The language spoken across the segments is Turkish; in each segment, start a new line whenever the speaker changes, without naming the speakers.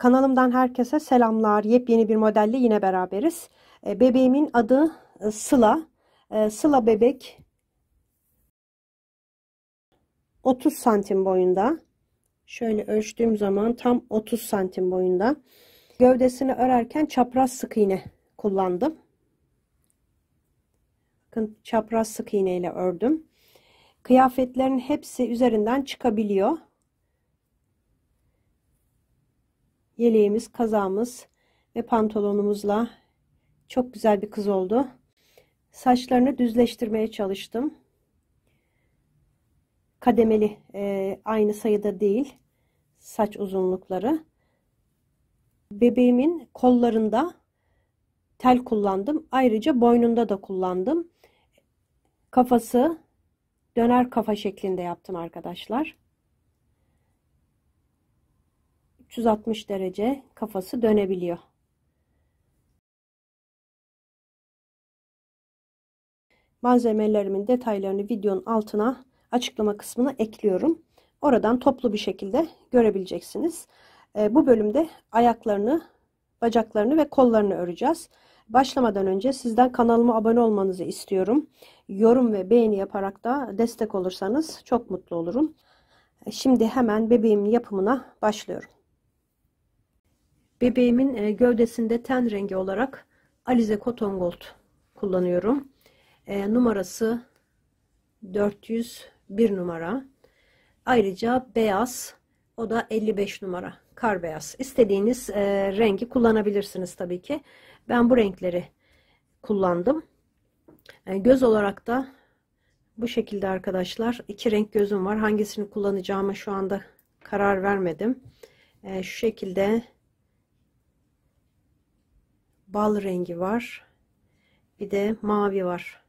Kanalımdan herkese selamlar. Yepyeni bir modelle yine beraberiz. Bebeğimin adı Sıla. Sıla bebek 30 santim boyunda. Şöyle ölçtüğüm zaman tam 30 santim boyunda. Gövdesini örerken çapraz sık iğne kullandım. Bakın, çapraz sık iğne ile ördüm. Kıyafetlerin hepsi üzerinden çıkabiliyor. Yeleğimiz, kazağımız ve pantolonumuzla çok güzel bir kız oldu. Saçlarını düzleştirmeye çalıştım. Kademeli, aynı sayıda değil saç uzunlukları. Bebeğimin kollarında tel kullandım. Ayrıca boynunda da kullandım. Kafası döner kafa şeklinde yaptım arkadaşlar. 360 derece kafası dönebiliyor. Malzemelerimin detaylarını videonun altına açıklama kısmına ekliyorum. Oradan toplu bir şekilde görebileceksiniz. Bu bölümde ayaklarını, bacaklarını ve kollarını öreceğiz. Başlamadan önce sizden kanalıma abone olmanızı istiyorum. Yorum ve beğeni yaparak da destek olursanız çok mutlu olurum. Şimdi hemen bebeğimin yapımına başlıyorum. Bebeğimin gövdesinde ten rengi olarak Alize Cotton Gold kullanıyorum. Numarası 401 numara. Ayrıca beyaz, o da 55 numara. Kar beyaz. İstediğiniz rengi kullanabilirsiniz tabii ki. Ben bu renkleri kullandım. Göz olarak da bu şekilde arkadaşlar. İki renk gözüm var. Hangisini kullanacağıma şu anda karar vermedim. Şu şekilde bal rengi var. Bir de mavi var.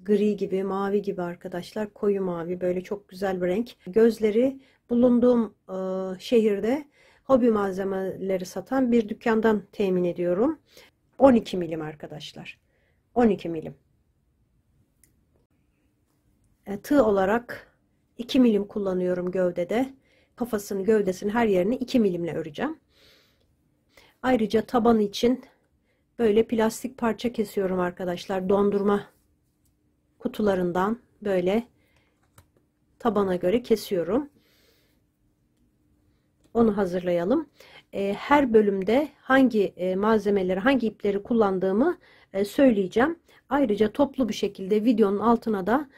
Gri gibi, mavi gibi arkadaşlar. Koyu mavi, böyle çok güzel bir renk. Gözleri bulunduğum şehirde hobi malzemeleri satan bir dükkandan temin ediyorum. 12 milim arkadaşlar. 12 milim. Tığ olarak 2 milim kullanıyorum gövdede. Kafasını, gövdesini, her yerini 2 milimle öreceğim. Ayrıca tabanı için böyle plastik parça kesiyorum arkadaşlar. Dondurma kutularından böyle tabana göre kesiyorum. Onu hazırlayalım. Her bölümde hangi malzemeleri, hangi ipleri kullandığımı söyleyeceğim. Ayrıca toplu bir şekilde videonun altına da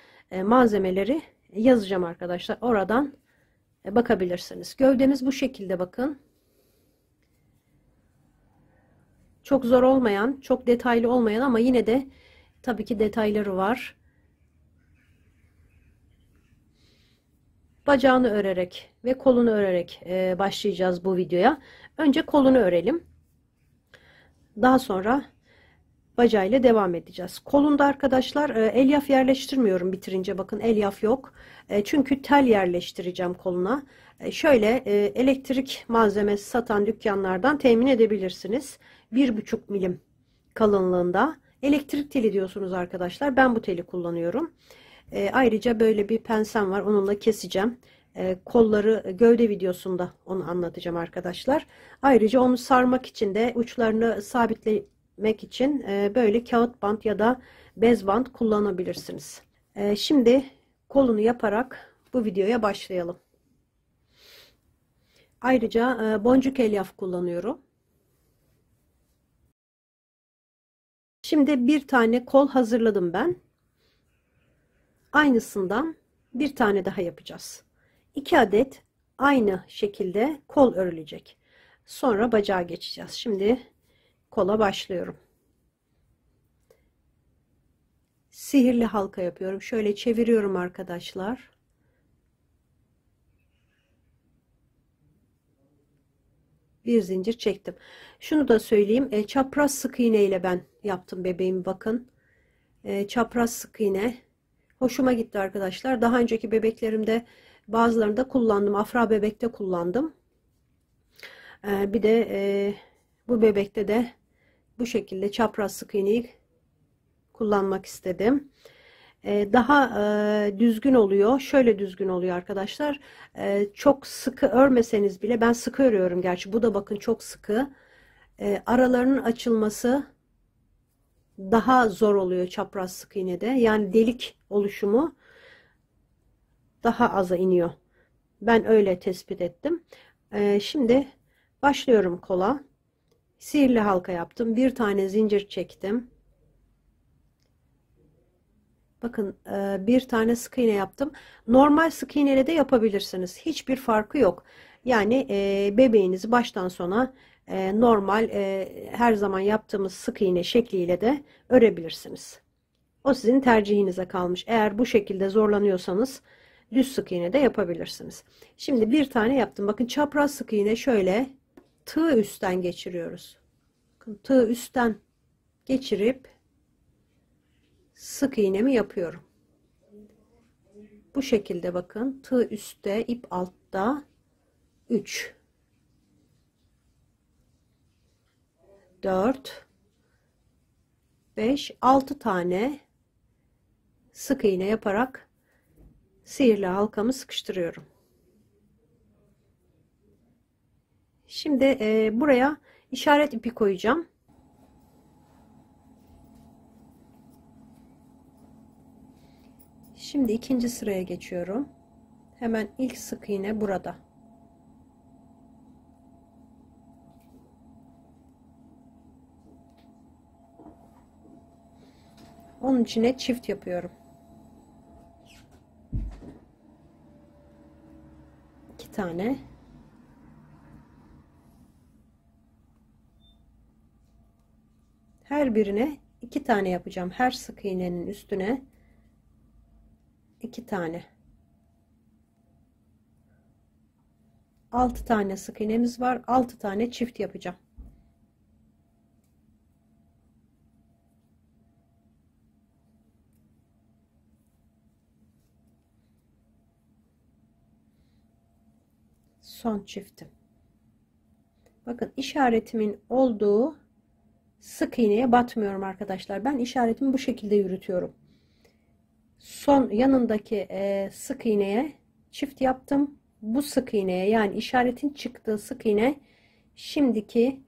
malzemeleri yazacağım arkadaşlar. Oradan bakabilirsiniz. Gövdemiz bu şekilde, bakın. Çok zor olmayan, çok detaylı olmayan ama yine de tabii ki detayları var. Bacağını örerek ve kolunu örerek başlayacağız bu videoya. Önce kolunu örelim. Daha sonra bacağıyla devam edeceğiz. Kolunda arkadaşlar elyaf yerleştirmiyorum bitirince. Bakın, elyaf yok. Çünkü tel yerleştireceğim koluna. Şöyle elektrik malzemesi satan dükkanlardan temin edebilirsiniz. 1,5 milim kalınlığında. Elektrik teli diyorsunuz arkadaşlar. Ben bu teli kullanıyorum. Ayrıca böyle bir pensem var. Onunla keseceğim. Kolları gövde videosunda onu anlatacağım arkadaşlar. Ayrıca onu sarmak için de uçlarını sabitlemek için böyle kağıt bant ya da bez bant kullanabilirsiniz. Şimdi kolunu yaparak bu videoya başlayalım. Ayrıca boncuk elyaf kullanıyorum. Şimdi bir tane kol hazırladım ben. Aynısından bir tane daha yapacağız. 2 adet aynı şekilde kol örülecek. Sonra bacağa geçeceğiz. Şimdi kola başlıyorum. Sihirli halka yapıyorum. Şöyle çeviriyorum arkadaşlar. Bir zincir çektim. Şunu da söyleyeyim. Çapraz sık iğne ile ben yaptım bebeğimi. Bakın. Çapraz sık iğne. Hoşuma gitti arkadaşlar. Daha önceki bebeklerimde bazılarında kullandım. Afra bebekte kullandım. Bir de bu bebekte de bu şekilde çapraz sık iğneyi kullanmak istedim. daha düzgün oluyor. Şöyle düzgün oluyor arkadaşlar. Çok sıkı örmeseniz bile, ben sıkı örüyorum gerçi. Bu da bakın çok sıkı. Aralarının açılması daha zor oluyor çapraz sık iğnede. Yani delik oluşumu daha aza iniyor. Ben öyle tespit ettim. Şimdi başlıyorum kola. Sihirli halka yaptım. Bir tane zincir çektim. Bakın bir tane sık iğne yaptım. Normal sık iğneyle de yapabilirsiniz. Hiçbir farkı yok. Yani bebeğinizi baştan sona normal her zaman yaptığımız sık iğne şekliyle de örebilirsiniz. O sizin tercihinize kalmış. Eğer bu şekilde zorlanıyorsanız düz sık iğne de yapabilirsiniz. Şimdi bir tane yaptım. Bakın çapraz sık iğne şöyle tığ üstten geçiriyoruz. Bakın tığ üstten geçirip sık iğnemi yapıyorum. Bu şekilde bakın. Tığ üstte, ip altta. 3 4 5 6 tane sık iğne yaparak sihirli halkamı sıkıştırıyorum. Şimdi buraya işaret ipi koyacağım. Şimdi ikinci sıraya geçiyorum. Hemen ilk sık iğne burada. Onun içine çift yapıyorum. 2 tane. Her birine 2 tane yapacağım. Her sık iğnenin üstüne 2 tane. 6 tane sık iğnemiz var. 6 tane çift yapacağım. Son çiftim. Bakın işaretimin olduğu sık iğneye batmıyorum arkadaşlar. Ben işaretimi bu şekilde yürütüyorum. Son yanındaki sık iğneye çift yaptım. Bu sık iğneye, yani işaretin çıktığı sık iğne şimdiki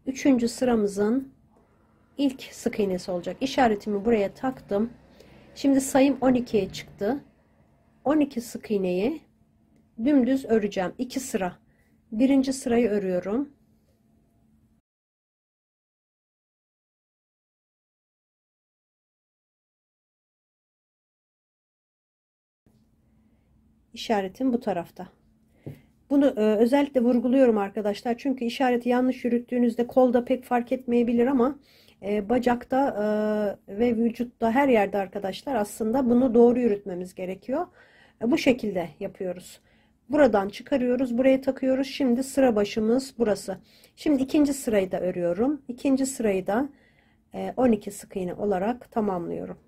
3. sıramızın ilk sık iğnesi olacak. İşaretimi buraya taktım. Şimdi sayım 12'ye çıktı. 12 sık iğneyi dümdüz öreceğim. 2 sıra. Birinci sırayı örüyorum. İşaretim bu tarafta. Bunu özellikle vurguluyorum arkadaşlar. Çünkü işareti yanlış yürüttüğünüzde kolda pek fark etmeyebilir ama bacakta ve vücutta her yerde arkadaşlar aslında bunu doğru yürütmemiz gerekiyor. Bu şekilde yapıyoruz. Buradan çıkarıyoruz. Buraya takıyoruz. Şimdi sıra başımız burası. Şimdi ikinci sırayı da örüyorum. İkinci sırayı da 12 sık iğne olarak tamamlıyorum.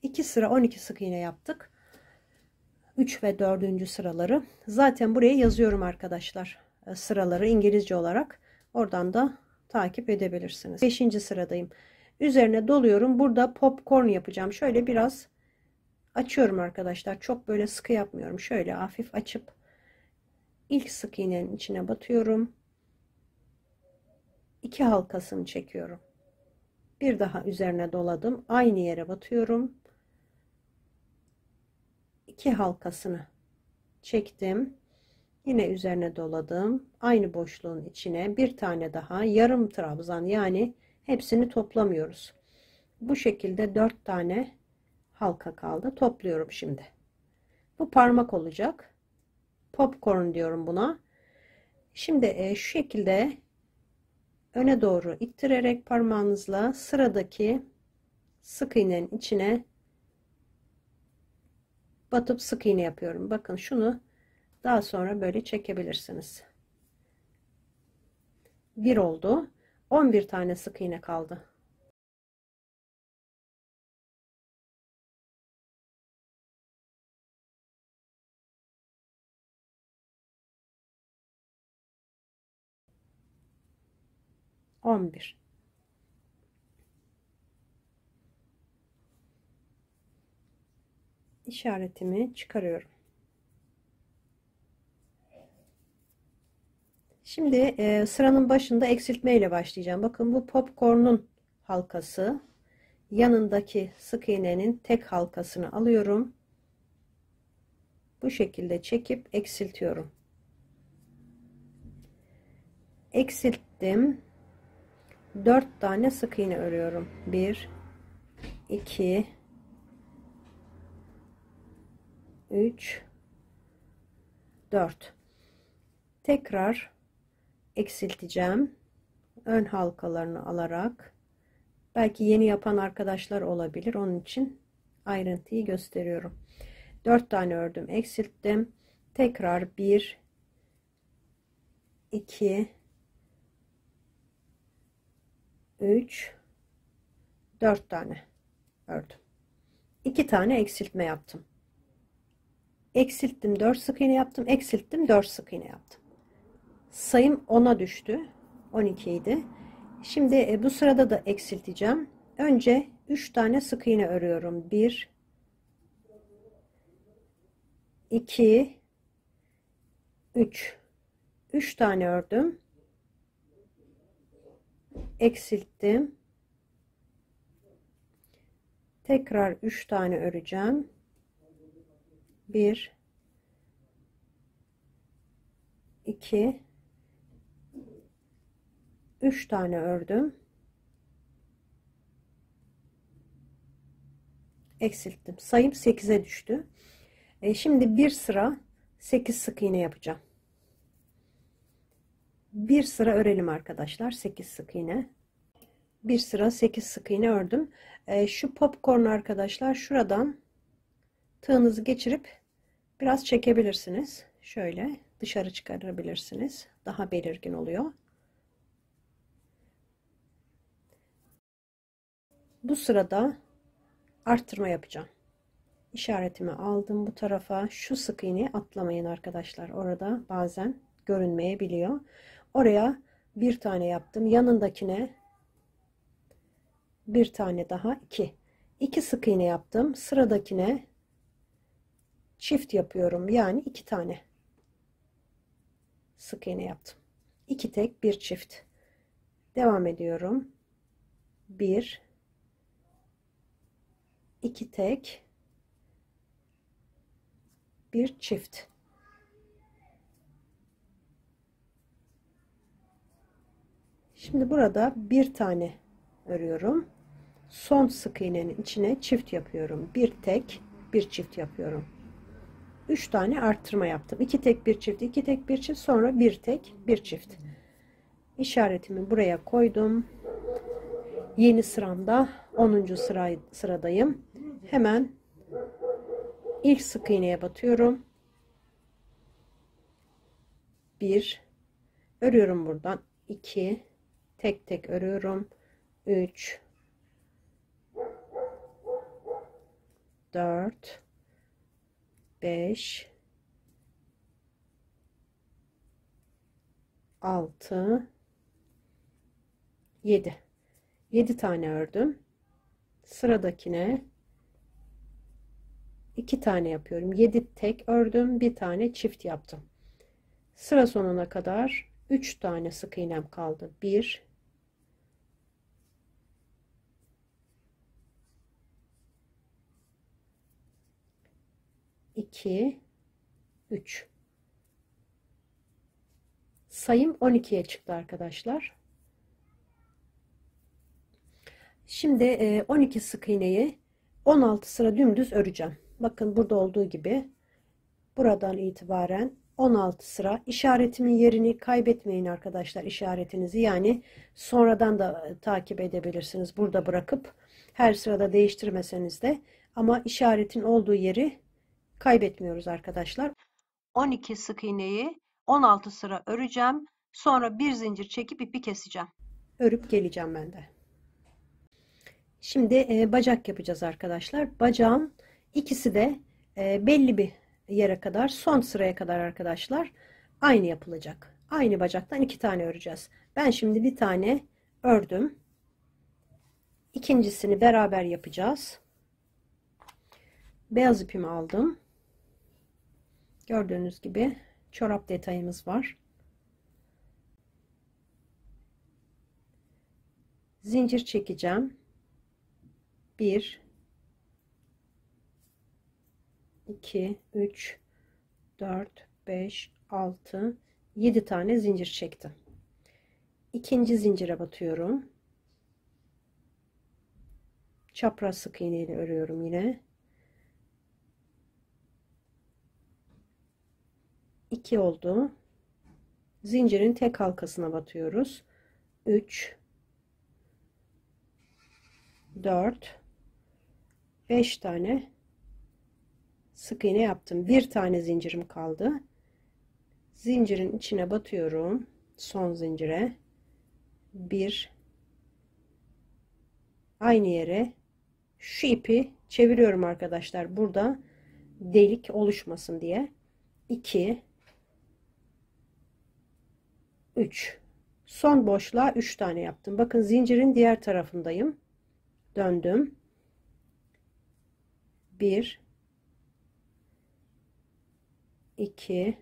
İki sıra 12 sık iğne yaptık. 3 ve 4. sıraları. Zaten buraya yazıyorum arkadaşlar. Sıraları İngilizce olarak. Oradan da takip edebilirsiniz. 5. sıradayım. Üzerine doluyorum. Burada popcorn yapacağım. Şöyle biraz açıyorum arkadaşlar. Çok böyle sıkı yapmıyorum. Şöyle hafif açıp ilk sık iğnenin içine batıyorum. 2 halkasını çekiyorum. Bir daha üzerine doladım. Aynı yere batıyorum. 2 halkasını çektim. Yine üzerine doladım. Aynı boşluğun içine bir tane daha yarım trabzan, yani hepsini toplamıyoruz. Bu şekilde 4 tane halka kaldı. Topluyorum şimdi. Bu parmak olacak. Popcorn diyorum buna. Şimdi şu şekilde öne doğru ittirerek parmağınızla sıradaki sık iğnenin içine batıp sık iğne yapıyorum. Bakın şunu daha sonra böyle çekebilirsiniz. 1 oldu. 11 tane sık iğne kaldı. 11. İşaretimi çıkarıyorum. Şimdi sıranın başında eksiltme ile başlayacağım. Bakın bu popcorn'un halkası. Yanındaki sık iğnenin tek halkasını alıyorum. Bu şekilde çekip eksiltiyorum. Eksilttim. 4 tane sık iğne örüyorum. 1 2 3 4. Tekrar eksilteceğim. Ön halkalarını alarak. Belki yeni yapan arkadaşlar olabilir. Onun için ayrıntıyı gösteriyorum. 4 tane ördüm, eksilttim. Tekrar 1 2 3 4 tane ördüm. 2 tane eksiltme yaptım. Eksilttim, 4 sık iğne yaptım. Eksilttim, 4 sık iğne yaptım. Sayım 10'a düştü. 12 idi. Şimdi bu sırada da eksilteceğim. Önce 3 tane sık iğne örüyorum. 1 2 3 3 tane ördüm. Eksilttim. Tekrar 3 tane öreceğim. 1 2 3 tane ördüm. Eksilttim. Sayım 8'e düştü. Şimdi bir sıra 8 sık iğne yapacağım. Bir sıra örelim arkadaşlar. 8 sık iğne. Bir sıra 8 sık iğne ördüm. Şu popcorn arkadaşlar, şuradan tığınızı geçirip biraz çekebilirsiniz. Şöyle dışarı çıkarabilirsiniz. Daha belirgin oluyor. Bu sırada arttırma yapacağım. İşaretimi aldım bu tarafa. Şu sık iğneyi atlamayın arkadaşlar. Orada bazen görünmeyebiliyor. Oraya bir tane yaptım. Yanındakine bir tane daha, 2 sık iğne yaptım. Sıradakine çift yapıyorum. Yani 2 tane sık iğne yaptım. 2 tek, bir çift. Devam ediyorum. 1 2 tek, bir çift. Şimdi burada bir tane örüyorum. Son sık iğnenin içine çift yapıyorum. Bir tek, bir çift yapıyorum. 3 tane arttırma yaptım. 2 tek, bir çift, 2 tek, bir çift, sonra bir tek, bir çift. İşaretimi buraya koydum. Yeni sıramda 10. sıradayım. Hemen ilk sık iğneye batıyorum. 1 örüyorum buradan. 2 tek tek örüyorum. 3 4 5 6 7 tane ördüm. Sıradakine 2 tane yapıyorum. 7 tek ördüm, bir tane çift yaptım. Sıra sonuna kadar 3 tane sık iğnem kaldı. 1 2 3. Sayım 12'ye çıktı arkadaşlar. Şimdi 12 sık iğneyi 16 sıra dümdüz öreceğim. Bakın burada olduğu gibi buradan itibaren 16 sıra. İşaretimin yerini kaybetmeyin arkadaşlar, işaretinizi. Yani sonradan da takip edebilirsiniz. Burada bırakıp her sırada değiştirmeseniz de, ama işaretin olduğu yeri kaybetmiyoruz arkadaşlar. 12 sık iğneyi 16 sıra öreceğim. Sonra bir zincir çekip ipi keseceğim. Örüp geleceğim ben de. Şimdi bacak yapacağız arkadaşlar. Bacağın ikisi de belli bir yere kadar, son sıraya kadar arkadaşlar aynı yapılacak. Aynı bacaktan 2 tane öreceğiz. Ben şimdi bir tane ördüm. İkincisini beraber yapacağız. Beyaz ipimi aldım. Gördüğünüz gibi çorap detayımız var. Zincir çekeceğim. 1 2 3 4 5 6 7 tane zincir çektim. İkinci zincire batıyorum. Çapraz sık iğne ile örüyorum yine. 2 oldu. Zincirin tek halkasına batıyoruz. 3 4 5 tane sık iğne yaptım. Bir tane zincirim kaldı. Zincirin içine batıyorum. Son zincire. 1 aynı yere şu ipi çeviriyorum arkadaşlar. Burada delik oluşmasın diye. 2 3 son boşluğa 3 tane yaptım. Bakın zincirin diğer tarafındayım. Döndüm. 1 2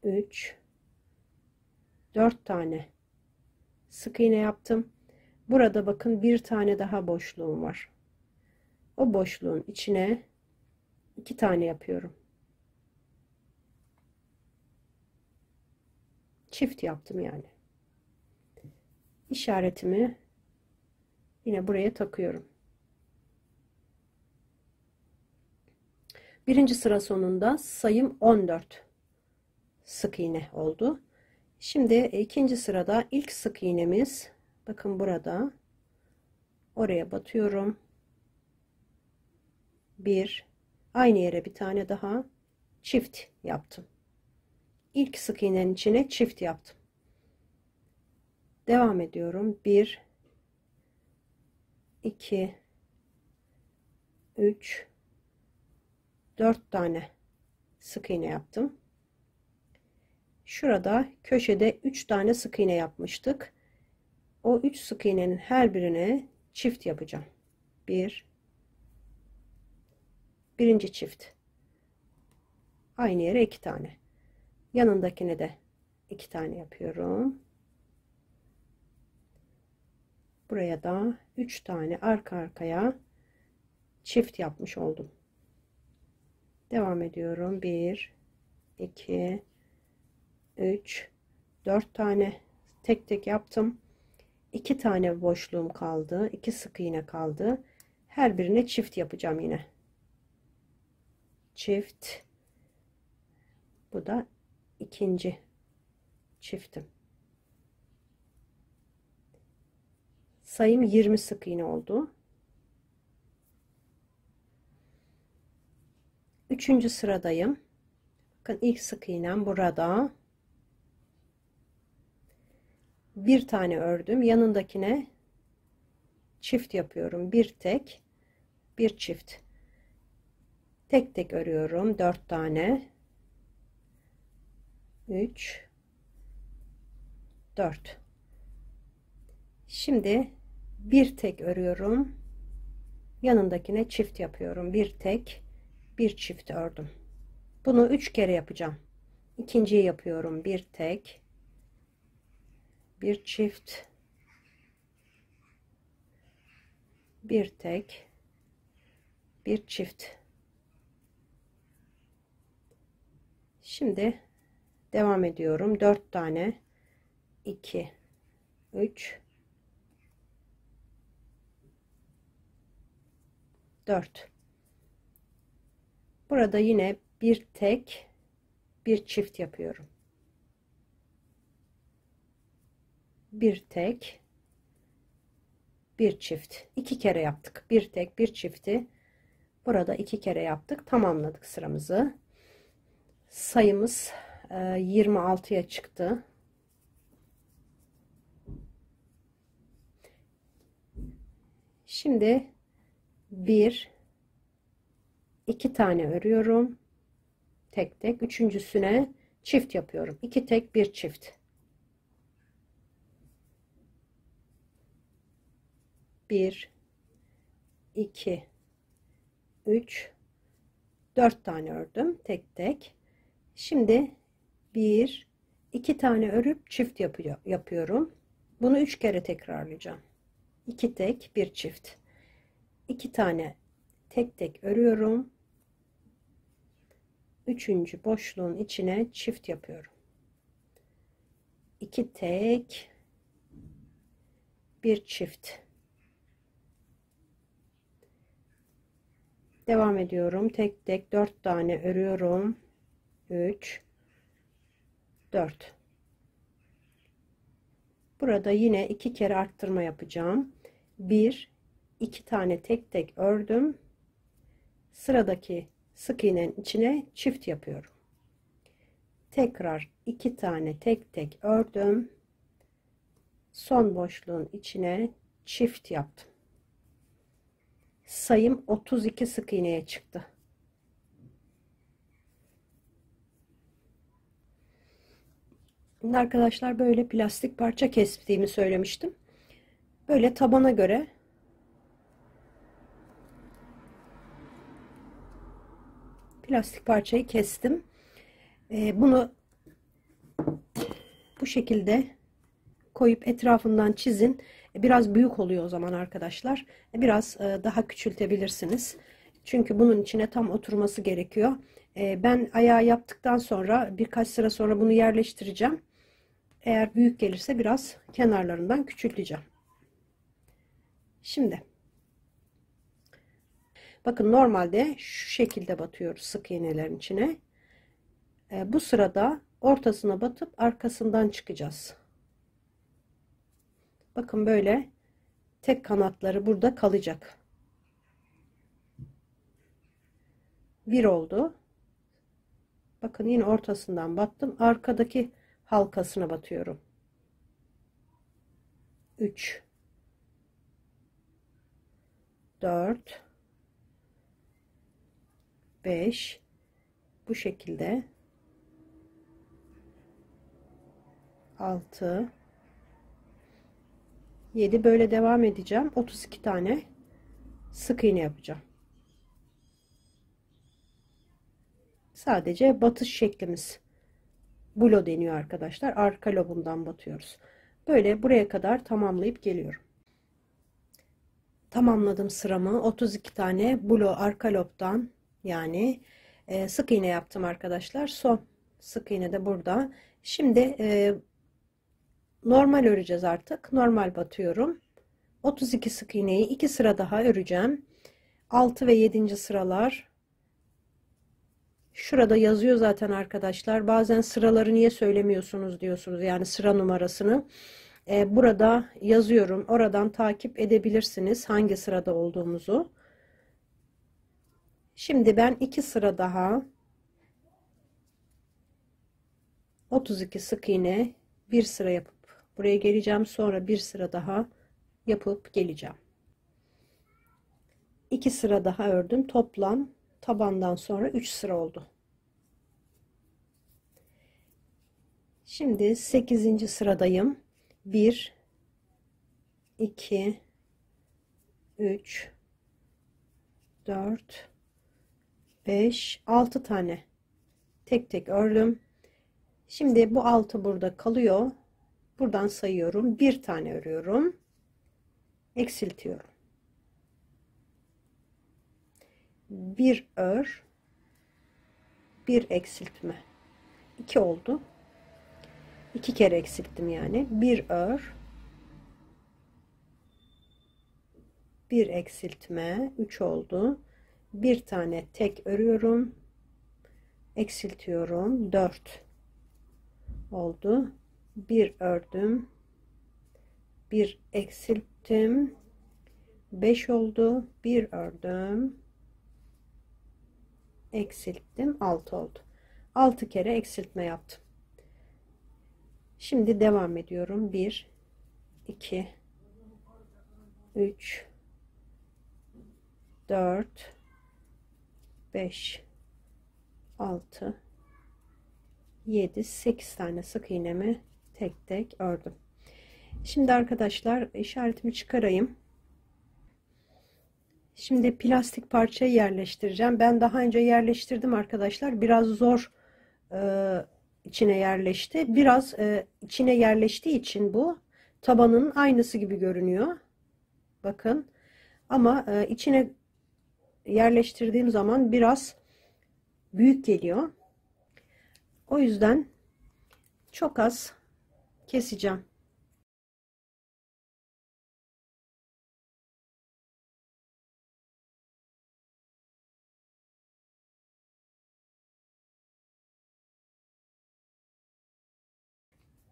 3 4 tane sık iğne yaptım. Burada bakın bir tane daha boşluğum var. O boşluğun içine 2 tane yapıyorum. Çift yaptım yani. İşaretimi yine buraya takıyorum. Birinci sıra sonunda sayım 14 sık iğne oldu. Şimdi ikinci sırada ilk sık iğnemiz, bakın burada, oraya batıyorum. 1 aynı yere bir tane daha çift yaptım. İlk sık iğnenin içine çift yaptım. Devam ediyorum. 1 2 3 4 tane sık iğne yaptım. Şurada köşede 3 tane sık iğne yapmıştık. O 3 sık iğnenin her birine çift yapacağım. Birinci çift. Aynı yere 2 tane. Yanındakine de 2 tane yapıyorum. Buraya da 3 tane arka arkaya çift yapmış oldum. Devam ediyorum. 1 2 3 4 tane tek tek yaptım. 2 tane boşluğum kaldı. 2 sık iğne kaldı. Her birine çift yapacağım yine. Çift. Bu da ikinci çiftim. Sayım 20 sık iğne oldu. Üçüncü sıradayım. Bakın ilk sık iğnem burada. Bir tane ördüm. Yanındakine çift yapıyorum. Bir tek, bir çift. Tek tek örüyorum. 4 tane. 3 4. Şimdi bir tek örüyorum. Yanındakine çift yapıyorum. Bir tek, bir çift ördüm. Bunu 3 kere yapacağım. İkinciyi yapıyorum. Bir tek, bir çift, bir tek, bir çift. Şimdi devam ediyorum. 4 tane, 2 3 4. Burada yine bir tek, bir çift yapıyorum. Bir tek, bir çift. 2 kere yaptık. Bir tek, bir çifti burada 2 kere yaptık. Tamamladık sıramızı. Sayımız 26'ya çıktı. Şimdi 2 tane örüyorum. Tek tek. Üçüncüsüne çift yapıyorum. 2 tek, bir çift. 1 2 3 4 tane ördüm tek tek. Şimdi 1 2 tane örüp çift yapıyorum. Bunu 3 kere tekrarlayacağım. 2 tek, 1 çift. 2 tane tek tek örüyorum. Üçüncü boşluğun içine çift yapıyorum. 2 tek, 1 çift. Devam ediyorum. Tek tek 4 tane örüyorum. 3 4. Burada yine 2 kere arttırma yapacağım. 1 2 tane tek tek ördüm. Sıradaki sık iğnenin içine çift yapıyorum. Tekrar 2 tane tek tek ördüm. Son boşluğun içine çift yaptım. Sayım 32 sık iğneye çıktı. Şimdi arkadaşlar böyle plastik parça kestiğimi söylemiştim. Böyle tabana göre plastik parçayı kestim. Bunu bu şekilde koyup etrafından çizin. Biraz büyük oluyor o zaman arkadaşlar. Biraz daha küçültebilirsiniz. Çünkü bunun içine tam oturması gerekiyor. Ben ayağı yaptıktan sonra birkaç sıra sonra bunu yerleştireceğim. Eğer büyük gelirse biraz kenarlarından küçülteceğim. Şimdi bakın normalde şu şekilde batıyoruz sık iğnelerin içine. Bu sırada ortasına batıp arkasından çıkacağız. Bakın böyle tek kanatları burada kalacak. Bir oldu. Bakın yine ortasından battım. Arkadaki halkasına batıyorum. 3 4 5 bu şekilde 6 7 böyle devam edeceğim. 32 tane sık iğne yapacağım. Sadece batış şeklimiz bulo deniyor arkadaşlar. Arka lobundan batıyoruz. Böyle buraya kadar tamamlayıp geliyorum. Tamamladım sıramı. 32 tane bulo arka lobdan yani sık iğne yaptım arkadaşlar. Son sık iğne de burada. Şimdi normal öreceğiz artık. Normal batıyorum. 32 sık iğneyi 2 sıra daha öreceğim. 6 ve 7. sıralar. Şurada yazıyor zaten arkadaşlar. Bazen sıraları niye söylemiyorsunuz diyorsunuz. Yani sıra numarasını. Burada yazıyorum. Oradan takip edebilirsiniz hangi sırada olduğumuzu. Şimdi ben 2 sıra daha 32 sık iğne bir sıra yapıp buraya geleceğim. Sonra bir sıra daha yapıp geleceğim. 2 sıra daha ördüm. Toplam tabandan sonra 3 sıra oldu. Şimdi 8. sıradayım. 1 2 3 4 5 6 tane tek tek ördüm. Şimdi bu 6 burada kalıyor. Buradan sayıyorum. Bir tane örüyorum. Eksiltiyorum. Bir ör. Bir eksiltme. 2 oldu. 2 kere eksilttim yani. Bir ör. Bir eksiltme. 3 oldu. Bir tane tek örüyorum. Eksiltiyorum. 4 oldu. Bir ördüm. Bir eksilttim. 5 oldu. Bir ördüm. Eksilttim. 6 oldu. 6 kere eksiltme yaptım. Şimdi devam ediyorum. 1 2 3 4 5 6 7 8 tane sık iğnemi tek tek ördüm. Şimdi arkadaşlar işaretimi çıkarayım. Şimdi plastik parçayı yerleştireceğim. Ben daha önce yerleştirdim arkadaşlar. Biraz zor içine yerleşti. Biraz içine yerleştiği için bu tabanın aynısı gibi görünüyor. Bakın. Ama içine yerleştirdiğim zaman biraz büyük geliyor. O yüzden çok az keseceğim.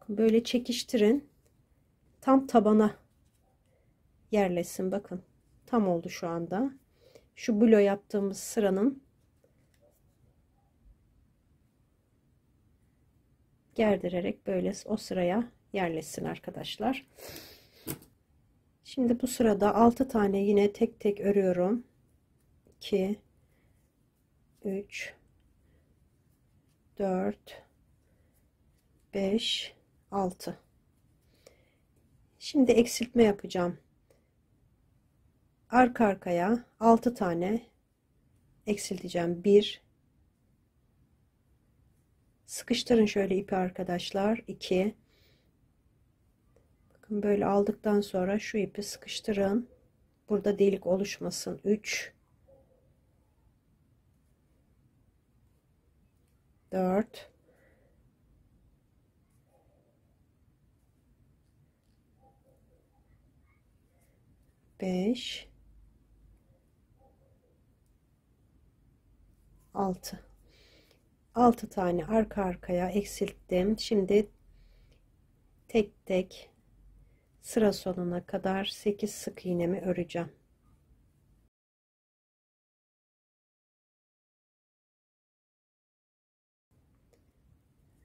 Böyle çekiştirin. Tam tabana yerleşsin. Bakın. Tam oldu şu anda. Şu blo yaptığımız sıranın gerdirerek böyle o sıraya yerleşsin arkadaşlar. Şimdi bu sırada 6 tane yine tek tek örüyorum. 2 3 4 5 6. Şimdi eksiltme yapacağım. Arka arkaya 6 tane eksilteceğim. 1, sıkıştırın şöyle ipi arkadaşlar. 2, bakın böyle aldıktan sonra şu ipi sıkıştırın. Burada delik oluşmasın. 3, 4, 5, 6. 6 tane arka arkaya eksilttim. Şimdi tek tek sıra sonuna kadar 8 sık iğnemi öreceğim.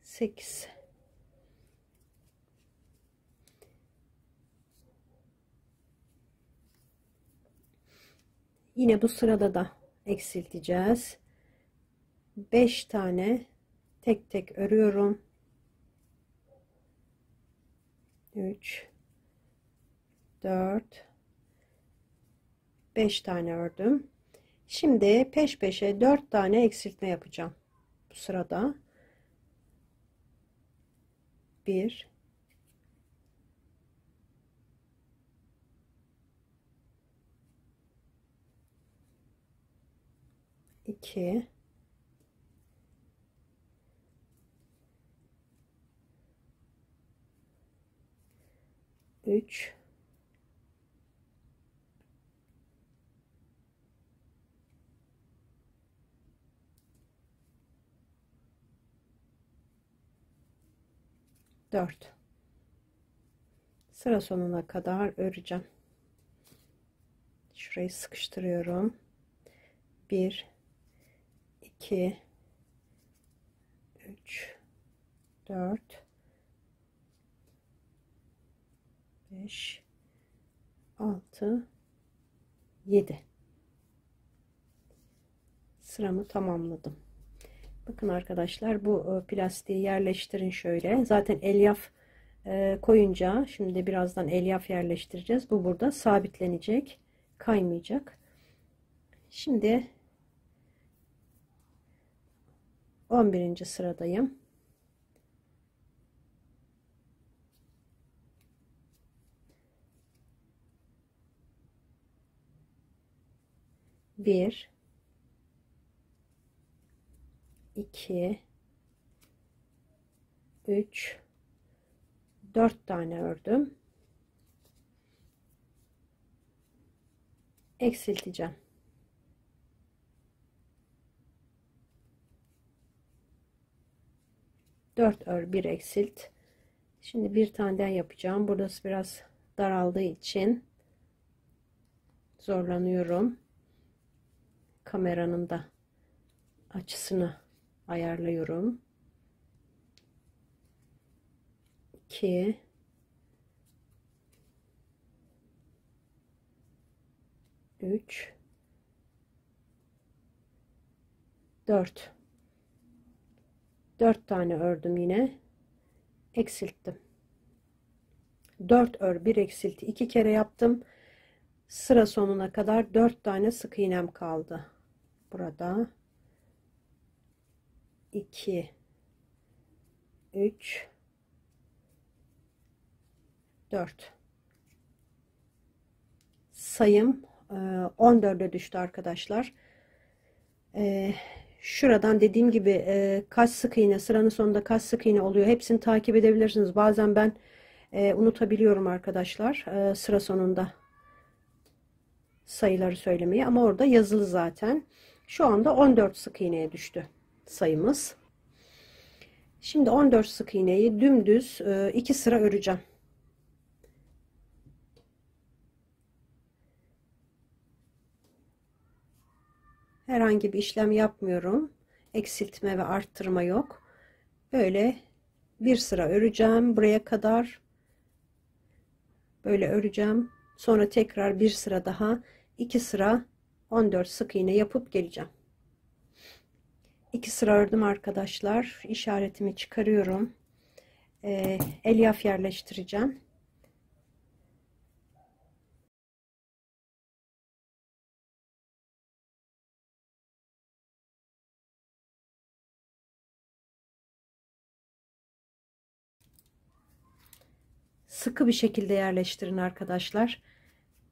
Sekiz. Yine bu sırada da eksilteceğiz. 5 tane tek tek örüyorum. 3, 4, 5 tane ördüm. Şimdi peş peşe 4 tane eksiltme yapacağım. Bu sırada 1, 2, 3, 4. Sıra sonuna kadar öreceğim. Şurayı sıkıştırıyorum. 1, 2, 3, 4, 5, 6, 7. Sıramı tamamladım. Bakın arkadaşlar, bu plastiği yerleştirin şöyle. Zaten elyaf koyunca, şimdi birazdan elyaf yerleştireceğiz. Bu burada sabitlenecek, kaymayacak. Şimdi 11. sıradayım. Bir, 2, 3, 4 tane ördüm. Eksilteceğim. 4 ör, 1 eksilt. Şimdi bir tane daha yapacağım. Burası biraz daraldığı için zorlanıyorum. Kameranın da açısını ayarlıyorum. 2, 3, 4. 4 tane ördüm yine. Eksilttim. 4 ör, 1 eksilti 2 kere yaptım. Sıra sonuna kadar 4 tane sık iğnem kaldı. Burada 2 3 4 sayım 14'e düştü arkadaşlar. Şuradan dediğim gibi kaç sık iğne, sıranın sonunda kaç sık iğne oluyor, hepsini takip edebilirsiniz. Bazen ben unutabiliyorum arkadaşlar sıra sonunda sayıları söylemeyi, ama orada yazılı zaten. Şu anda 14 sık iğneye düştü sayımız. Şimdi 14 sık iğneyi dümdüz 2 sıra öreceğim. Herhangi bir işlem yapmıyorum. Eksiltme ve arttırma yok. Böyle bir sıra öreceğim buraya kadar. Böyle öreceğim. Sonra tekrar bir sıra daha, 2 sıra 14 sık iğne yapıp geleceğim. 2 sıra ördüm arkadaşlar. İşaretimi çıkarıyorum. Elyaf yerleştireceğim. Sıkı bir şekilde yerleştirin arkadaşlar.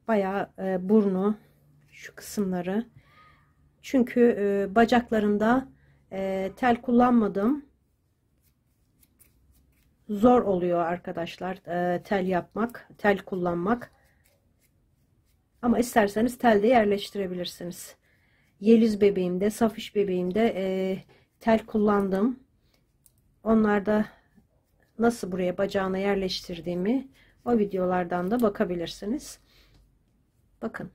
Bayağı burnu, şu kısımları. Çünkü bacaklarında tel kullanmadım. Zor oluyor arkadaşlar tel yapmak, tel kullanmak. Ama isterseniz tel de yerleştirebilirsiniz. Yeliz bebeğimde, Safiş bebeğimde tel kullandım. Onlarda nasıl buraya bacağına yerleştirdiğimi o videolardan da bakabilirsiniz. Bakın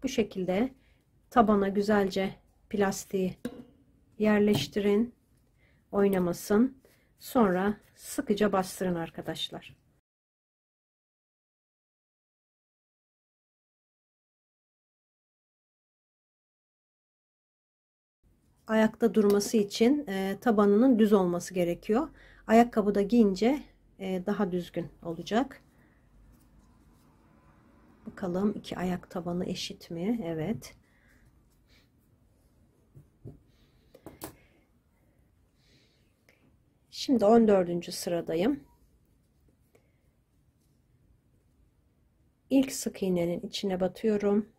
bu şekilde tabana güzelce plastiği yerleştirin, oynamasın. Sonra sıkıca bastırın arkadaşlar. Ayakta durması için tabanının düz olması gerekiyor. Ayakkabı da giyince daha düzgün olacak. Bakalım iki ayak tabanı eşit mi? Evet. Şimdi 14. sıradayım. İlk sık iğnenin içine batıyorum.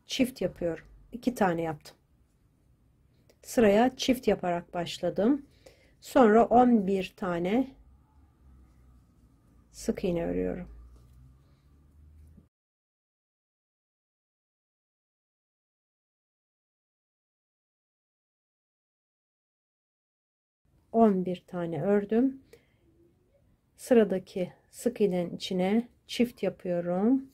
Çift yapıyorum. 2 tane yaptım. Sıraya çift yaparak başladım. Sonra 11 tane sık iğne örüyorum. Bir tane ördüm. Sıradaki sık iğnenin içine çift yapıyorum.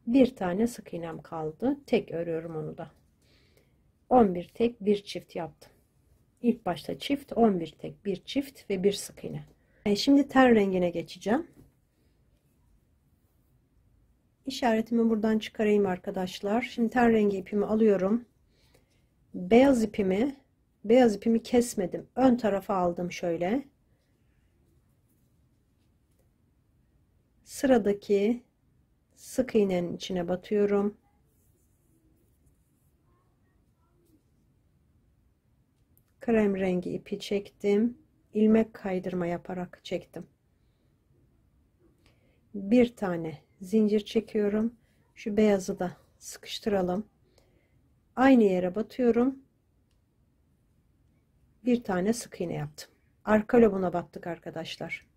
Bir tane sık iğnem kaldı. Tek örüyorum onu da. 11 tek bir çift yaptım. İlk başta çift, 11 tek bir çift ve bir sık iğne. Şimdi ten rengine geçeceğim. İşaretimi buradan çıkarayım arkadaşlar. Şimdi ten rengi ipimi alıyorum. Beyaz ipimi kesmedim. Ön tarafa aldım şöyle. Sıradaki sık iğnenin içine batıyorum. Krem rengi ipi çektim. İlmek kaydırma yaparak çektim. Bir tane zincir çekiyorum. Şu beyazı da sıkıştıralım. Aynı yere batıyorum. Bir tane sık iğne yaptım. Arka lobuna battık arkadaşlar.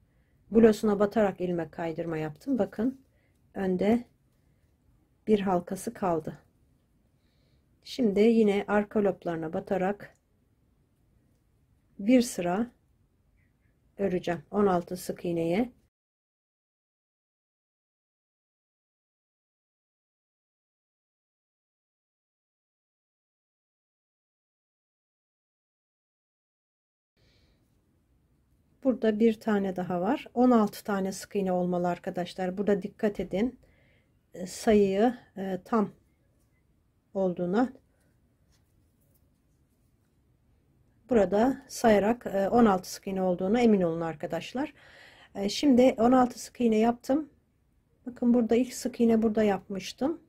Blosuna batarak ilmek kaydırma yaptım. Bakın önde bir halkası kaldı. Şimdi yine arka loblarına batarak bir sıra öreceğim. 16 sık iğneye. Burada bir tane daha var. 16 tane sık iğne olmalı arkadaşlar. Burada dikkat edin. Sayıyı tam olduğuna Burada sayarak 16 sık iğne olduğuna emin olun arkadaşlar. Şimdi 16 sık iğne yaptım. Bakın burada ilk sık iğne burada yapmıştım.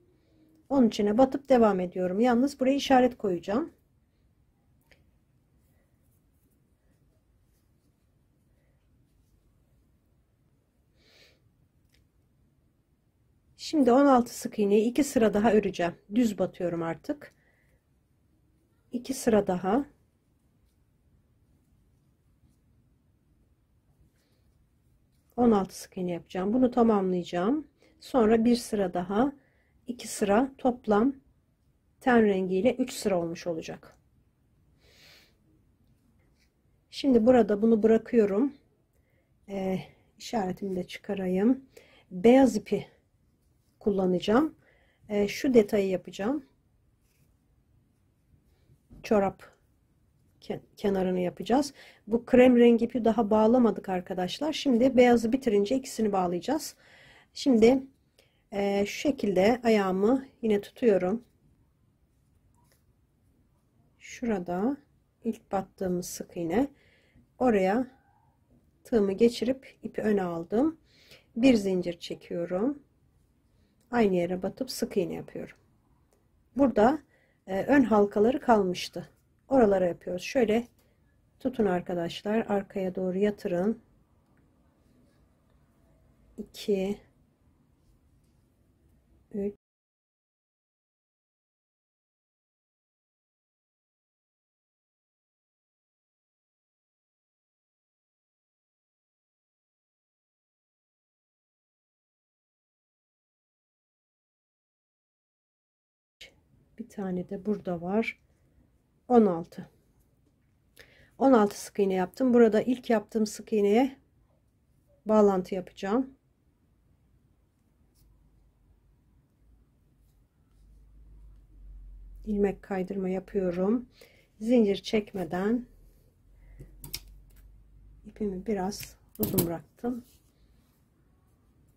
Onun içine batıp devam ediyorum. Yalnız buraya işaret koyacağım. Şimdi 16 sık iğneyi 2 sıra daha öreceğim. Düz batıyorum artık. 2 sıra daha. ...16 sık iğne yapacağım. Bunu tamamlayacağım. Sonra bir sıra daha. 2 sıra toplam ten rengiyle 3 sıra olmuş olacak. Şimdi burada bunu bırakıyorum. İşaretimi de çıkarayım. Beyaz ipi kullanacağım. Şu detayı yapacağım. Çorap kenarını yapacağız. Bu krem rengi ipi daha bağlamadık arkadaşlar. Şimdi beyazı bitirince ikisini bağlayacağız. Şimdi şu şekilde ayağımı yine tutuyorum. Şurada ilk battığımız sık iğne, oraya tığımı geçirip ipi öne aldım. Bir zincir çekiyorum. Aynı yere batıp sık iğne yapıyorum. Burada ön halkaları kalmıştı. Oralara yapıyoruz. Şöyle tutun arkadaşlar. Arkaya doğru yatırın. 2 3 bir tane de burada var. 16 sık iğne yaptım. Burada ilk yaptığım sık iğneye bağlantı yapacağım. İlmek kaydırma yapıyorum. Zincir çekmeden ipimi biraz uzun bıraktım.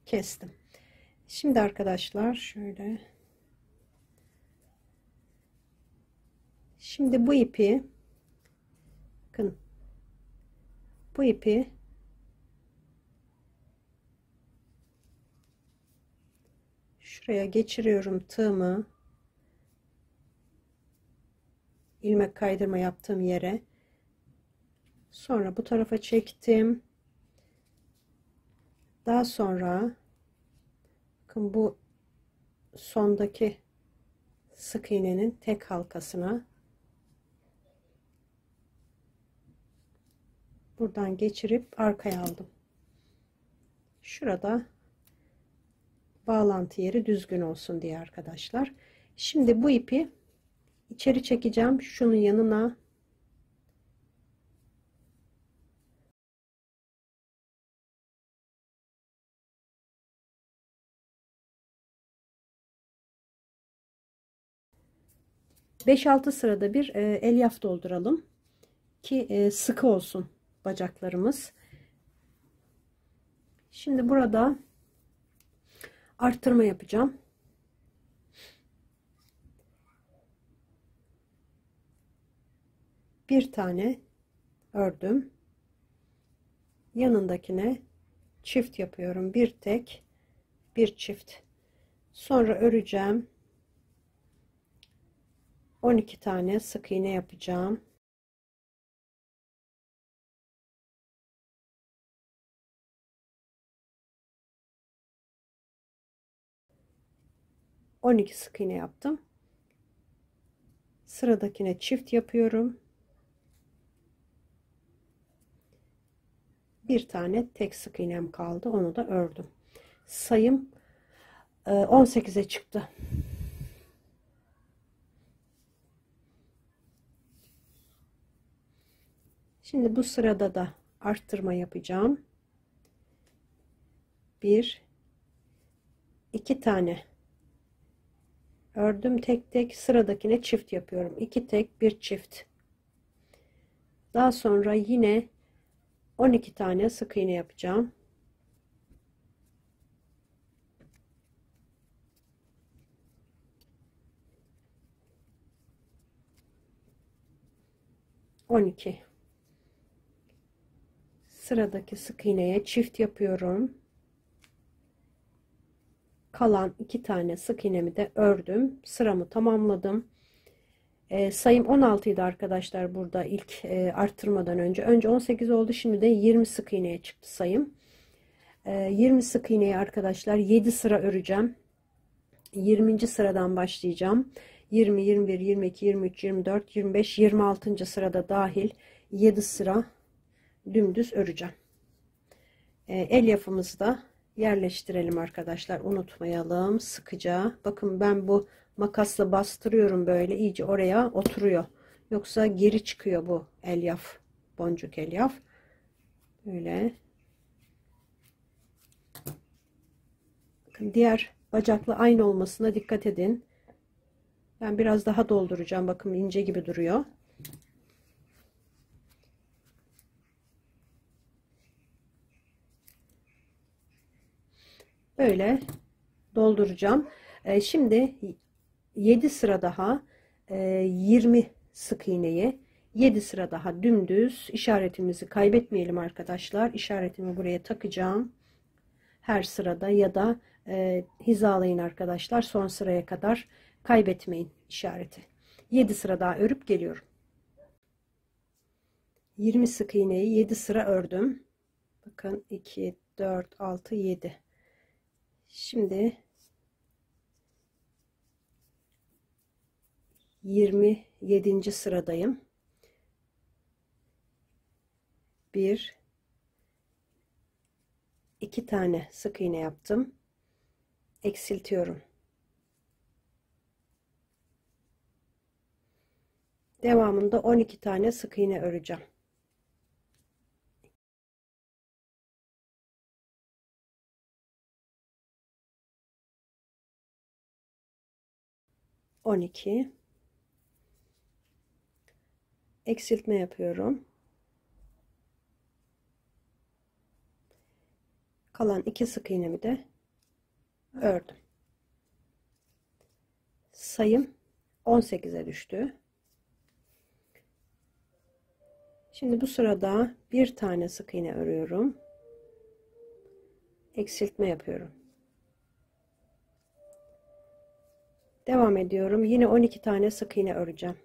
Kestim. Şimdi arkadaşlar şöyle, şimdi bu ipi, bakın bu ipi şuraya geçiriyorum, tığımı ilmek kaydırma yaptığım yere, sonra bu tarafa çektim. Daha sonra bakın bu sondaki sık iğnenin tek halkasına buradan geçirip arkaya aldım. Şurada bağlantı yeri düzgün olsun diye arkadaşlar. Şimdi bu ipi içeri çekeceğim. Şunun yanına, beş altı sırada bir elyaf dolduralım ki sıkı olsun bacaklarımız. Şimdi burada arttırma yapacağım. Bir tane ördüm. Yanındakine çift yapıyorum. Bir tek, bir çift. Sonra öreceğim. 12 tane sık iğne yapacağım. On iki sık iğne yaptım. Sıradakine çift yapıyorum. Bir tane tek sık iğnem kaldı. Onu da ördüm. Sayım 18'e çıktı. Şimdi bu sırada da arttırma yapacağım. Bir, iki tane ördüm tek tek, sıradakine çift yapıyorum. 2 tek, bir çift. Daha sonra yine 12 tane sık iğne yapacağım. 12. Sıradaki sık iğneye çift yapıyorum. Kalan 2 tane sık iğnemi de ördüm. Sıramı tamamladım. Sayım 16 idi arkadaşlar burada ilk arttırmadan önce. Önce 18 oldu. Şimdi de 20 sık iğneye çıktı sayım. 20 sık iğneyi arkadaşlar 7 sıra öreceğim. 20. sıradan başlayacağım. 20, 21, 22, 23, 24, 25, 26. sırada dahil 7 sıra dümdüz öreceğim. Elyafımızı da yerleştirelim arkadaşlar. Unutmayalım sıkıca. Bakın ben bu makasla bastırıyorum, böyle iyice oraya oturuyor. Yoksa geri çıkıyor bu elyaf. Boncuk elyaf. Böyle. Bakın diğer bacakla aynı olmasına dikkat edin. Ben biraz daha dolduracağım. Bakın ince gibi duruyor. Böyle dolduracağım. Şimdi 7 sıra daha 20 sık iğneyi 7 sıra daha dümdüz, işaretimizi kaybetmeyelim arkadaşlar. İşaretimi buraya takacağım. Her sırada ya da hizalayın arkadaşlar. Son sıraya kadar kaybetmeyin işareti. 7 sıra daha örüp geliyorum. 20 sık iğneyi 7 sıra ördüm. Bakın 2, 4, 6, 7. Şimdi 27. sıradayım. 1, 2 tane sık iğne yaptım. Eksiltiyorum. Devamında 12 tane sık iğne öreceğim. Eksiltme yapıyorum. Kalan 2 sık iğnemi de ördüm. Sayım 18'e düştü. Şimdi bu sırada bir tane sık iğne örüyorum. Eksiltme yapıyorum. Devam ediyorum. Yine 12 tane sık iğne öreceğim.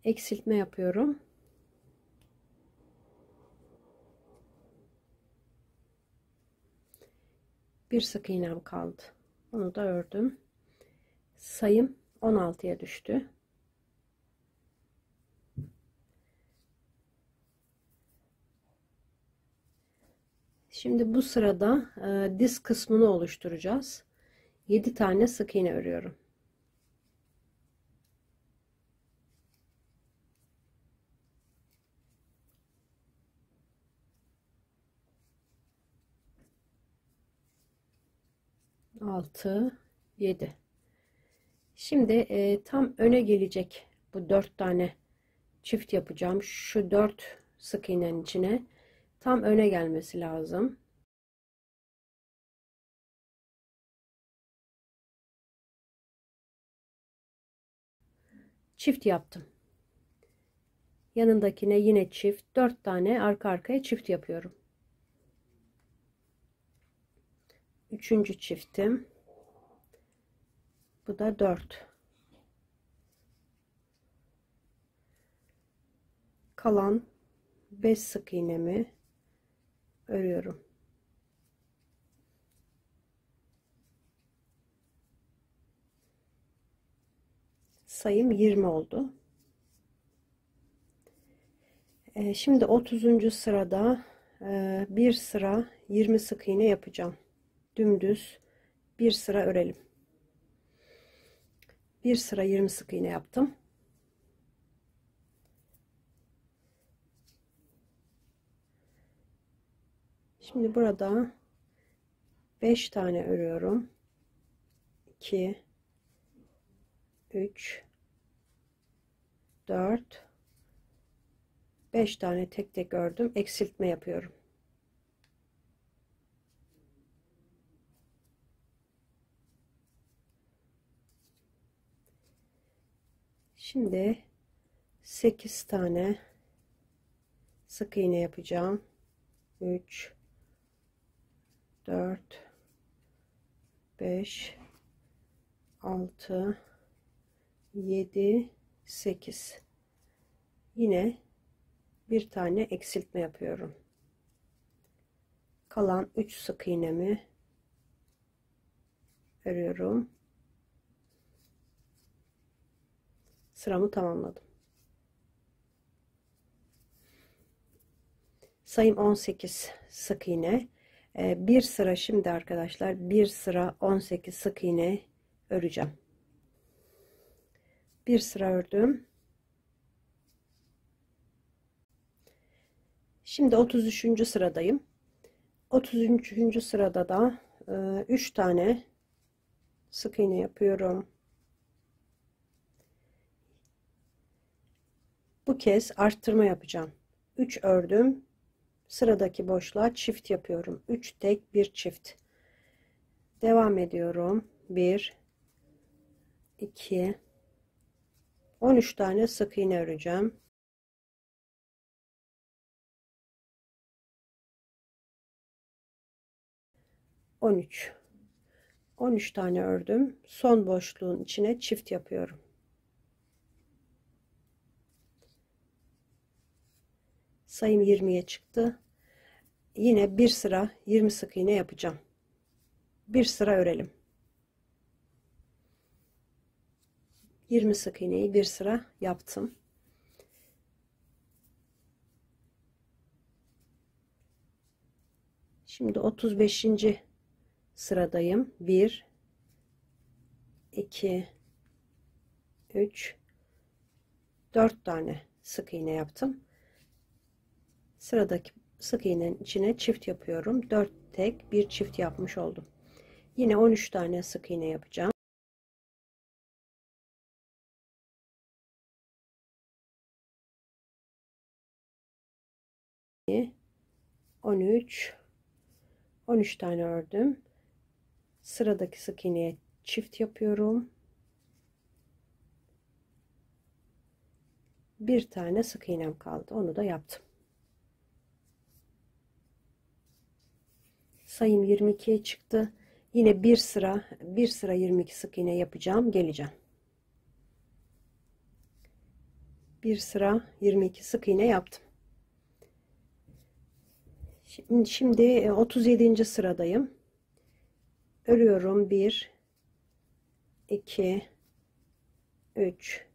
Eksiltme yapıyorum. Bir sık iğnem kaldı. Onu da ördüm. Sayım 16'ya düştü. Şimdi bu sırada diz kısmını oluşturacağız. 7 tane sık iğne örüyorum. Altı, 7. Şimdi tam öne gelecek bu 4 tane çift yapacağım. Şu 4 sık iğnenin içine tam öne gelmesi lazım. Çift yaptım. Yanındakine yine çift, 4 tane arka arkaya çift yapıyorum. Üçüncü çiftim. Bu da 4. Kalan 5 sık iğnemi örüyorum. Sayım 20 oldu. Şimdi 30. sırada bir sıra 20 sık iğne yapacağım. Dümdüz bir sıra örelim. Bir sıra 20 sık iğne yaptım. Şimdi burada 5 tane örüyorum. 2, 3, 4, 5 tane tek tek ördüm. Eksiltme yapıyorum. Şimdi 8 tane sık iğne yapacağım. 3 4 5 6 7 8. Yine bir tane eksiltme yapıyorum. Kalan 3 sık iğnemi örüyorum. Sıramı tamamladım. Sayım 18 sık iğne. Bir sıra şimdi arkadaşlar, bir sıra 18 sık iğne öreceğim. Bir sıra ördüm. Şimdi 33. sıradayım. 33. sırada da 3 tane sık iğne yapıyorum. Bu kez arttırma yapacağım. 3 ördüm. Sıradaki boşluğa çift yapıyorum. 3 tek, 1 çift. Devam ediyorum. 1 2 13 tane sık iğne öreceğim. On üç tane ördüm. Son boşluğun içine çift yapıyorum. Sayım 20'ye çıktı. Yine bir sıra 20 sık iğne yapacağım. Bir sıra örelim. 20 sık iğneyi bir sıra yaptım. Şimdi 35. sıradayım. 1 2 3 4 tane sık iğne yaptım. Sıradaki sık iğnenin içine çift yapıyorum. 4 tek, 1 çift yapmış oldum. Yine 13 tane sık iğne yapacağım. 13 tane ördüm. Sıradaki sık iğneye çift yapıyorum. Bir tane sık iğnem kaldı. Onu da yaptım. Sayım 22'ye çıktı. Yine bir sıra 22 sık iğne yapacağım. Geleceğim. Bir sıra 22 sık iğne yaptım. Şimdi 37. sıradayım. Örüyorum. 1 2 3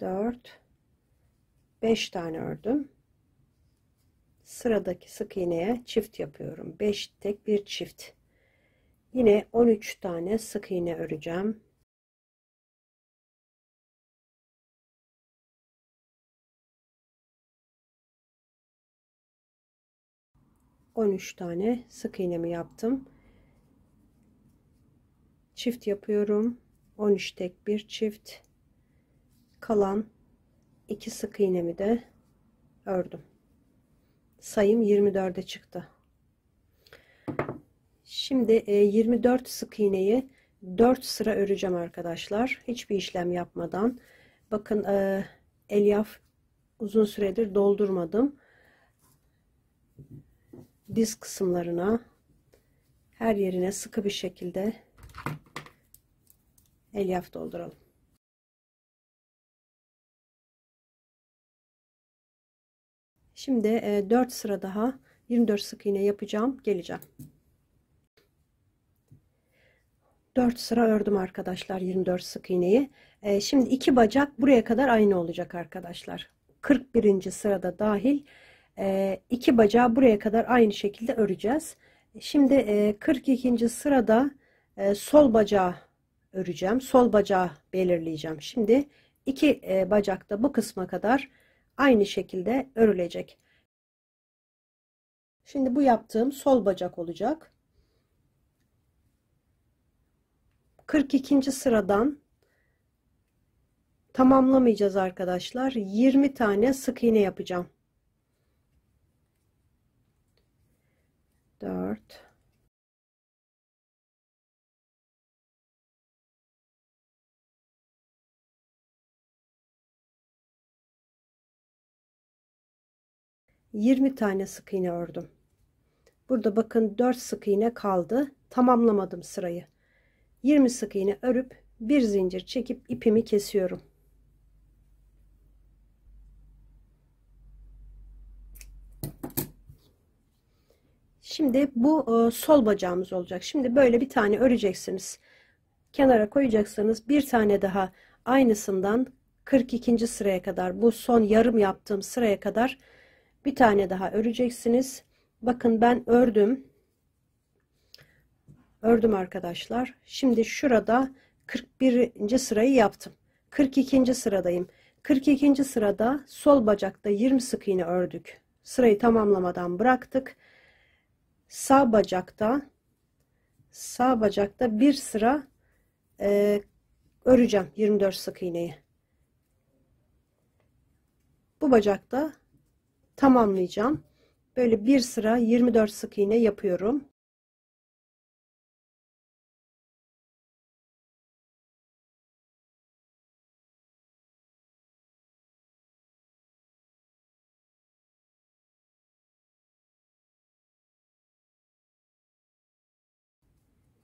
4 5 tane ördüm. Sıradaki sık iğneye çift yapıyorum. 5 tek, 1 çift. Yine 13 tane sık iğne öreceğim. Tane sık iğnemi yaptım. Çift yapıyorum. 13 tek, 1 çift. Kalan 2 sık iğnemi de ördüm. Sayım 24'e çıktı. Şimdi 24 sık iğneyi 4 sıra öreceğim arkadaşlar. Hiçbir işlem yapmadan. Bakın elyaf uzun süredir doldurmadım. Diz kısımlarına, her yerine sıkı bir şekilde elyaf dolduralım. Şimdi 4 sıra daha 24 sık iğne yapacağım. Geleceğim. 4 sıra ördüm arkadaşlar 24 sık iğneyi. Şimdi 2 bacak buraya kadar aynı olacak arkadaşlar. 41. sırada dahil 2 bacağı buraya kadar aynı şekilde öreceğiz. Şimdi 42. sırada sol bacağı öreceğim. Sol bacağı belirleyeceğim. Şimdi 2 bacak da bu kısma kadar aynı şekilde örülecek. Şimdi bu yaptığım sol bacak olacak. 42. sıradan tamamlamayacağız arkadaşlar. 20 tane sık iğne yapacağım. 4 20 tane sık iğne ördüm. Burada bakın 4 sık iğne kaldı. Tamamlamadım sırayı. 20 sık iğne örüp bir zincir çekip ipimi kesiyorum. Şimdi bu sol bacağımız olacak. Şimdi böyle bir tane öreceksiniz. Kenara koyacaksınız. Bir tane daha aynısından 42. sıraya kadar, bu son yarım yaptığım sıraya kadar bir tane daha öreceksiniz. Bakın ben ördüm. Ördüm arkadaşlar. Şimdi şurada 41. sırayı yaptım. 42. sıradayım. 42. sırada sol bacakta 20 sık iğne ördük. Sırayı tamamlamadan bıraktık. Sağ bacakta bir sıra öreceğim 24 sık iğneyi. Bu bacakta tamamlayacağım. Böyle bir sıra 24 sık iğne yapıyorum.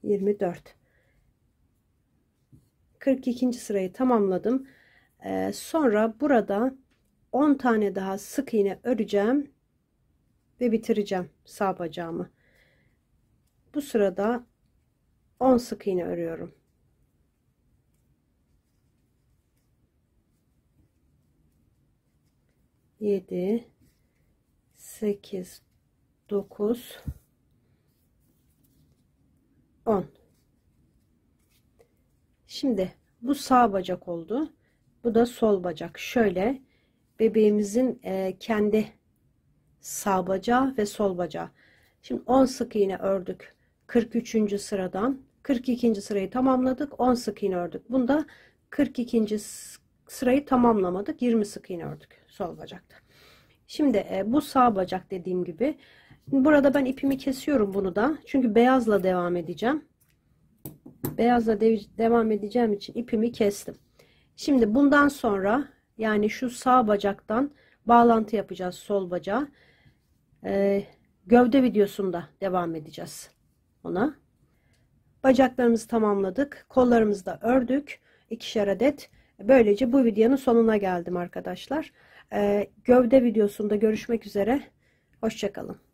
...24. 42. sırayı tamamladım. Sonra burada 10 tane daha sık iğne öreceğim ve bitireceğim sağ bacağımı. Bu sırada 10 sık iğne örüyorum. Yedi, 8, 9, 10. Şimdi bu sağ bacak oldu. Bu da sol bacak. Şöyle bebeğimizin kendi sağ bacağı ve sol bacağı. Şimdi 10 sık iğne ördük. 43. sıradan 42. sırayı tamamladık. 10 sık iğne ördük. Bunda 42. sırayı tamamlamadık. 20 sık iğne ördük sol bacakta. Şimdi bu sağ bacak dediğim gibi. Burada ben ipimi kesiyorum bunu da. Çünkü beyazla devam edeceğim. Beyazla devam edeceğim için ipimi kestim. Şimdi bundan sonra yani şu sağ bacaktan bağlantı yapacağız sol bacağa. Gövde videosunda devam edeceğiz ona. Bacaklarımızı tamamladık. Kollarımızı da ördük. 2'şer adet. Böylece bu videonun sonuna geldim arkadaşlar. Gövde videosunda görüşmek üzere. Hoşça kalın.